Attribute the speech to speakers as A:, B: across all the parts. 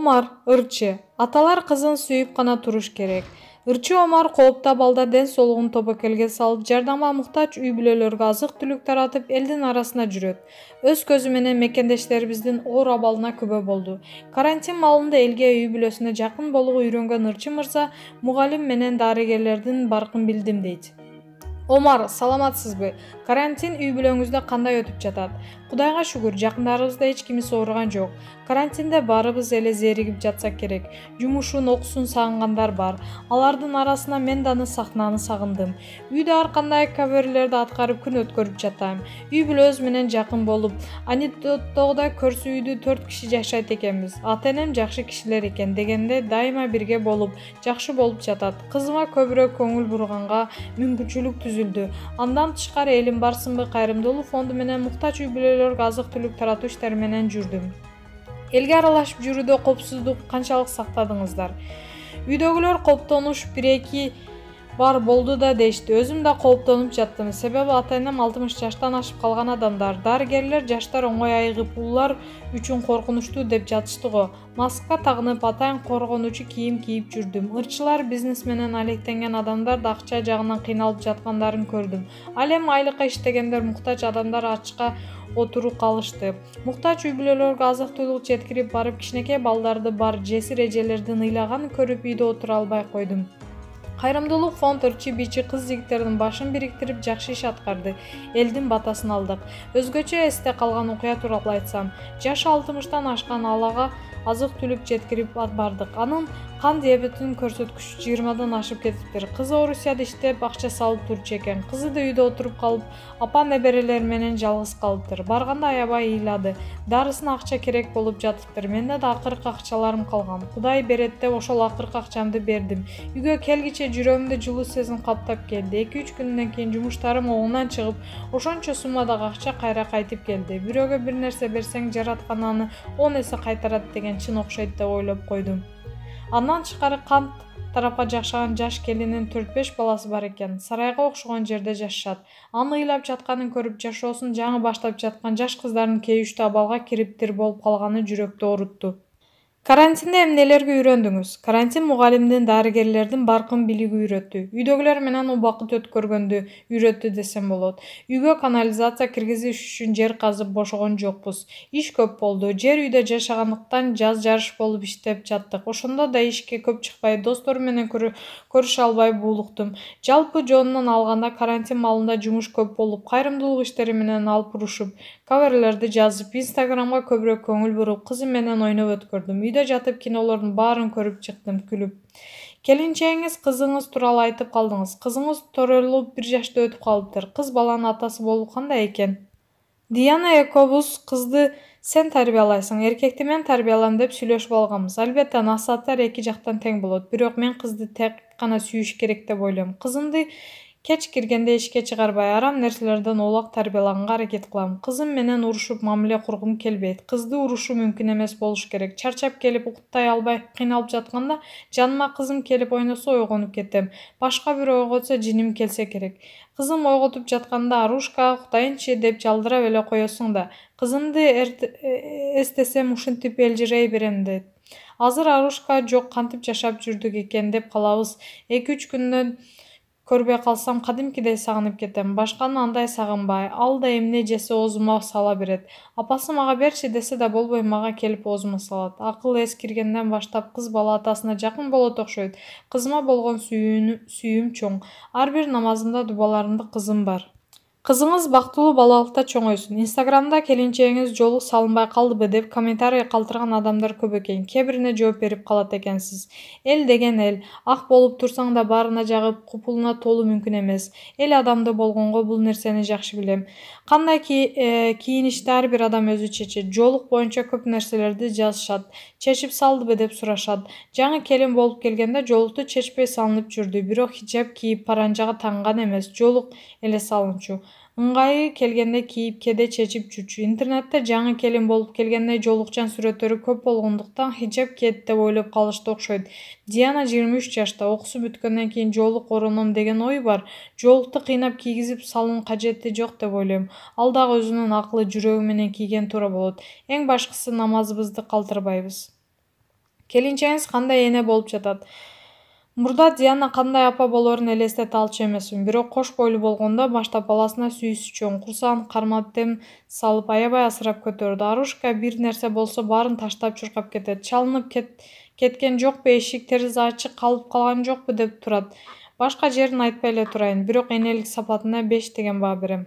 A: Омар, ырчы. Аталар кызын сүйүп гана туруш керек. Ырчы Омар кооптуу абалда ден соолугун тобокелге салып, жардамга муктаж үй бүлөлөргө азык-түлүк таратып, элдин арасына жүрөт. Өз көзү менен мекендештерибиздин оор абалына күбө болду. Карантин маалында элге үй бүлөсүнө жакын болууга үйрөнгөн Ырчы мырза мугалим менен дарыгерлердин баркын билдим дейт. Омар, саламатсызбы? Карантин үй бүлөңүздө кандай өтүп жатат? Кудайга шүгүр, жакындарыбызда эч кимиз ооруган жок. Карантинде баарыбыз эле зеригип жатсак керек. Жумушун, окуусун сагынгандар бар. Алардын арасына мен даны сахнаны сагындым. Үйдө ар кандай каберлерди аткарып күн өткөрүп жатам. Үй бүлөбүз менен жакын болуп, анекдоттогудай көрсө үйдө 4 киши жашайт экенбиз. Ата-энем жакшы кишилер экен дегенде дайыма бирге болуп, жакшы болуп жатат. Кызыма көбүрөөк көңүл бурганга мүмкүнчүлүк түзүлдү. Андан тышкары Элим барсынбы кайрымдуулук фонду менен муктаж үй бүлөлөргө азык-түлүк таратуу иштери менен жүрдүм. Элге аралашып жүрүүдө коопсуздук канчалык сактадыңыздар? Үйдөгүлөр кооптонуш 1-2 бар болду да дешти. Өзүм да кооптонуп жаттым. Себеби ата-энем 60 жаштан ашып калган адамдар. Дарыгерлер жаштар оңой айыгып, улар үчүн коркунучтуу деп жатышты го. Маска тагынып, атайын коргонуучу кийим кийип жүрдүм. Ырчылар, бизнес менен алектенген адамдар да акча жагынан кыйналып жаткандарын көрдүм. Ал эми айлыкка иштегендер, муктаж адамдар ачка отуруп калышты. Муктаж үй бүлөлөргө азык-түлүк жеткирип барып, кичинекей балдарды бар жесир эжелердин ыйлаганын көрүп үйдө отура албай койдум. Кайрымдуулук фонд ырчы бичи кыз-жигиттердин башын бириктирип жакшы иш аткарды. Элдин батасын алдык. Өзгөчө эсте калган окуя тууралуу айтсам, жашы 60-тан ашкан алага азык-түлүк жеткирип бардык. Анын кан диабетинин көрсөткүчү 20дан ашып кетиптир. Кызы Орусияда иштеп, акча салып турчу экен. Кызы да үйдө отуруп калып, апа неберелер менен жалгыз калыптыр. Барганда аябай ыйлады. Дарысына акча керек болуп жатыптыр. Менде да акыркы акчаларым калган. Кудай берет деп ошол акыркы акчамды бердим. Үйгө келгиче жүрөгүмдө жылуу сезим каптап келди. 2-3 күндөн кийин жумуштарым оңунан чыгып, ошончо суммадагы акча кайра кайтып келди. Бирөөгө бир нерсе берсең, жараткан аны 10 эсе кайтарат деген чын окшойт деп ойлоп койдум. Андан тышкары кант тарапка жакшаган жаш келиндин 4-5 баласы бар экен. Сарайга окшогон жерде жашашат. Аны ыйлап жатканын көрүп, жашоосун жаңы баштап жаткан жаш кыздардын кейиштүү абалга кириптир болуп калганы жүрөктү оорутtu. Карантинде эмнелерге үйрөндүңүз? Карантин мугалимдин, дарыгерлердин баркын билиги үйрөттү. Үйдөгүлөр менен убакыт өткөргөндү үйрөттү десем болот. Үйгө канализация киргизиш үчүн жер казып бошогон жокпуз. Иш көп болду. Жер үйдө жашагандыктан жаз жарыш болуп иштеп жаттык. Ошондо да ишке көп чыкпай, досторум менен көрүшө албай буулуктум. Жалпы жонунан алганда карантин маалында жумуш көп болуп, кайрымдуулук иштери менен алып-урушуп, каверлерди жазып, Инстаграмга көбүрөөк көңүл буруп, кызым менен ойноп өткөрдүм. Үйдө жатып кинолордун баарын көрүп чыктым, күлүп. Келинчегиңиз, кызыңыз тууралуу айтып калдыңыз. Кызыңыз төрөлүп 1 жашта өтүп калыптыр. Кыз баланын атасы болуу кандай экен? Диана экөөбүз кызды сен тарбиялайсың, эркекти мен тарбиялайм деп сүйлөшүп алганбыз. Албетте, насааттар 2 жактан тең болот. Бирок мен кызды тек гана сүйүш керек деп ойлойм. Кызымды кеч киргенде ишке чыгарбай, арам нерселерден оолак тарбиялаганга аракет кылам. Кызым менен урушуп мамиле кургум келбейт. Кызды урушуу мүмкүн эмес болуш керек. Чарчап келип, уктай албай кыйналып жатканда жаныма кызым келип ойносо ойгонуп кетем. Башка бирөө ойготсо жиним келсе керек. Кызым ойготуп жатканда Арушка, уктайынчы деп жалдырап эле коесуң да. Кызымды эстесем ушинтип элжирей берем дейт. Азыр Арушка жок, кантип жашап жүрдүк экен деп калабыз. 2-3 күндөн көрбөй калсам кадимкидей сагынып кетем. Башканы андай сагынбай, ал да эмне жесе оозума сала берет. Апасы мага берчи десе да болбой мага келип оозума салат. Акыл эс киргенден баштап кыз бала атасына жакын болот окшойт. Кызыма болгон сүйүүм чоң. Ар бир намазымда, дубаларымда кызым бар. Кызыңыз бактылуу балалыкта чоңойсун. Инстаграмда келинчегиңиз жолу салынбай калдыбы деп комментарий калтырган адамдар көп экен. Кээ бирине жооп берип калат экенсиз. Эл деген эл. Ак болуп турсаң да баарына жагып, купулуна толуу мүмкүн эмес. Эл адамды болгонго бул нерсени жакшы билем. Кандай кийиништи ар бир адам өзү чечет. Жоолук боюнча көп нерселерди жазышат. Чечип салдыбы деп сурашат. Жаңы келин болуп келгенде жоолукту чечпей салынып жүрдү. Бирок хиджаб кийип паранжага танган эмес, жоолук эле салынчу. Ыңгайы келгенде кийип, кээде чечип жүрчү. Интернетте жаңы келин болуп келгенде жоолукчан сүрөттөрү көп болгондуктан хиджаб кийет деп ойлоп калышты окшойт. Диана 23 жашта, окуусу бүткөндөн кийин жоолук ороном деген ой бар. Жоолукту кыйнап кийгизип салуунун кажети жок деп ойлойм. Ал дагы өзүнүн акылы, жүрөгү менен кийген туура болот. Эң башкысы намазыбызды калтырбайбыз. Келинчегиңиз кандай эне болуп жатат? Мурда Диана кандай апа болоорун элестете алчу эмесмин, бирок кош бойлуу болгондо баштап баласына сүйүүчү, курсагын кармап дем салып аябай асырап көтөрдү. Арушка бир нерсе болсо баарын таштап чуркап кетет. Чалынып кеткен жокпу, эшик терезе ачык калып калган жокпу деп турат. Башка жерин айтпай эле турайын, бирок энелик сапатына 5 деген баа берем.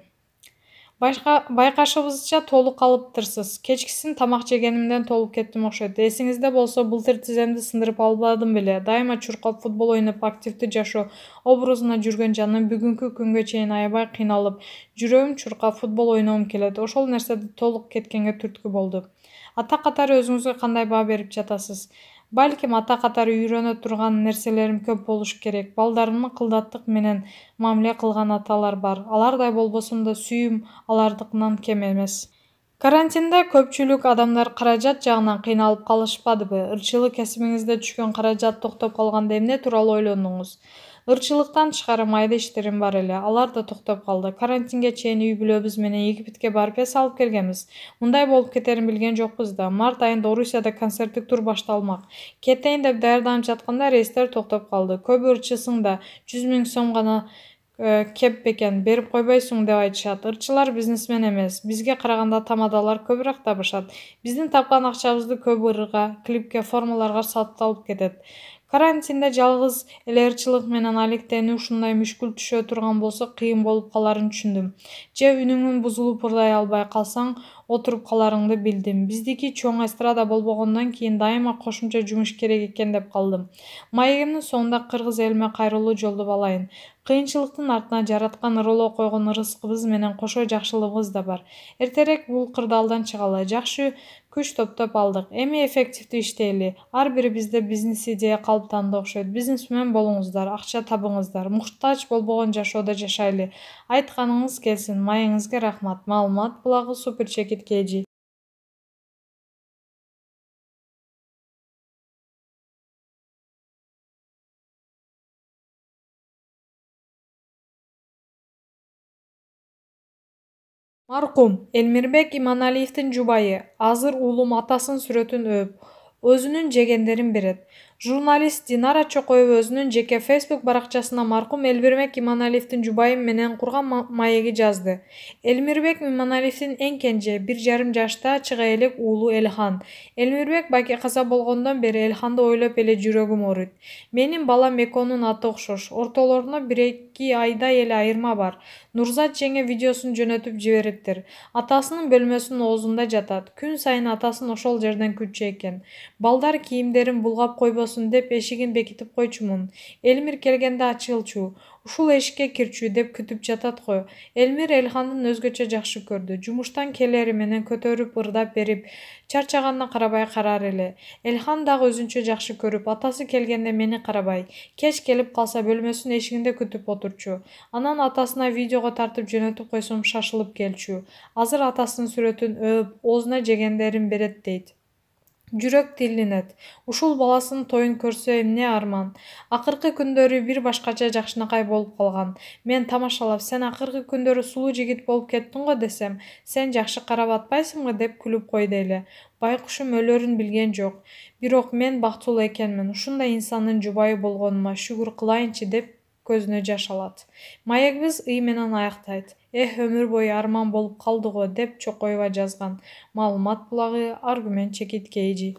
A: Байкашыбызча толук калыптырсыз. Кечкисин тамак жегенимден толуп кеттим окшойт. Эсиңизде болсо былтыр тиземди сындырып албадым беле. Дайыма чуркап футбол ойноп активдүү жашоо образуна жүргөн жаным бүгүнкү күнгө чейин аябай кыйналып, жүрөгүм чуркап футбол ойногум келет. Ошол нерседи толук кеткенге түрткү болду. Ата катары өзүңүзгө кандай баа берип жатасыз? Балким ата катары үйрөнө турган нерселерим көп болушу керек. Балдарына кылдаттык менен мамиле кылган аталар бар. Алардай болбосом да сүйүүм алардыкынан кем эмес. Карантинде көпчүлүк адамдар каражат жагынан кыйналып калышпадыбы? Ырчылык кесибиңизде түшкөн каражат токтоп калганда эмне тууралуу ойлондуңуз? Ырчылыктан тышкары майда иштерим бар эле, алар да токтоп калды. Карантинге чейин үй бүлөбүз менен Египетке барып эс алып келгенбиз. Мындай болуп кетерин билген жокпуз да. Март айында Орусияда концерттик тур башталмак. Кетейин деп даярданып жатканда рейстер токтоп калды. Көбү ырчысың да 100 000 сом гана кеп бекен, берип койбойсуң деп айтышат. Ырчылар бизнесмен эмес. Бизге караганда тамадалар көбүрөөк табышат. Биздин тапкан акчабызды көбү ырга, клипке, формаларга сатып кетет. Карантинде жалгыз эле ырчылык менен алектенүү ушундай мүшкүл түшө турган болсо кыйын болуп каларын түшүндүм. Же үнүңүн бузулуп ырдай албай калсаң, отуруп каларыңды билдим. Биздики чоң эстрада болбогондон кийин дайыма кошумча жумуш керек экен деп калдым. Маегимдин соңунда кыргыз элиме кайрылуу жолдоп алайын. Кыйынчылыктын артына жараткан ырылоо койгон ырыскыбыз менен кошо жакшылыгыбыз да бар. Эртерээк бул кырдаалдан чыгалы, жакшы күч топтоп алдык. Эми эффективдүү иштейли. Ар бирибизде бизнес идея калыптанды окшойт. Бизнесмен болуңуздар, акча табыңыздар, муктач болбогон жашоодо жашайлы. Айтканыңыз келсин. Маегиңизге рахмат. Маалымат булагы Суперчекит KG. Маркум Элмирбек Иманалиевдин жубайы азыр уулум атасынын сүрөтүн өп, өзүнүн жегендерин берет. Журналист Динара Чокоева өзүнүн жеке Facebook баракчасына маркум Элмирбек Иманалиевдин жубайы менен курган маеги жазды. Элмирбек Иманалиевдин эң кенже 1,5 жашта чыга элек уулу Элхан. Элмирбек байке каза болгондон бери Элханды ойлоп эле жүрөгүм ооруйт. Менин балам Эконун аты окшош. Ортолоруна 1-2 айдай эле айырма бар. Нурзат жеңе видеосун жөнөтүп жибериптир. Атасынын бөлмөсүнүн оозунда жатат. Күн сайын атасын ошол жерден күтчү экен. Балдар кийимдерин булгап койбосун деп эшигин бекитип койчумун. Элмир келгенде ачылчу, ушул эшикке кирчү деп күтүп жатат го. Элмир Элхандын өзгөчө жакшы көрдү. Жумуштан келери менен көтөрүп ырдап берип, чарчаганына карабай карар эле. Элхан дагы өзүнчө жакшы көрүп, атасы келгенде мени карабай, кеч келип калса бөлмөсүнүн эшигинде күтүп отурчу. Анан атасына видеого тартып жөнөтүп койсом шашылып келчү. Азыр атасынын сүрөтүн өп, оозуна жегендерин берет дейт. Жүрөк тилинет. Ушул баласынын тоюн көрсө эмне арман. Акыркы күндөрү бир башкача жакшынакай болуп калган. Мен тамашалап, сен акыркы күндөрү сулуу жигит болуп кеттиң го десем, сен жакшы карап атпайсыңбы деп күлүп койду эле. Байкушум өлөрүн билген жок. Бирок мен бактылуу экенмин. Ушундай инсандын жубайы болгонума шүгүр кылайынчы деп көзүнө жаш алат. Маегибиз ый менен аяктайт. Өмүр бою арман болуп калды го деп Чокоева жазган. Маалымат булагы Аргумент Чекит KG.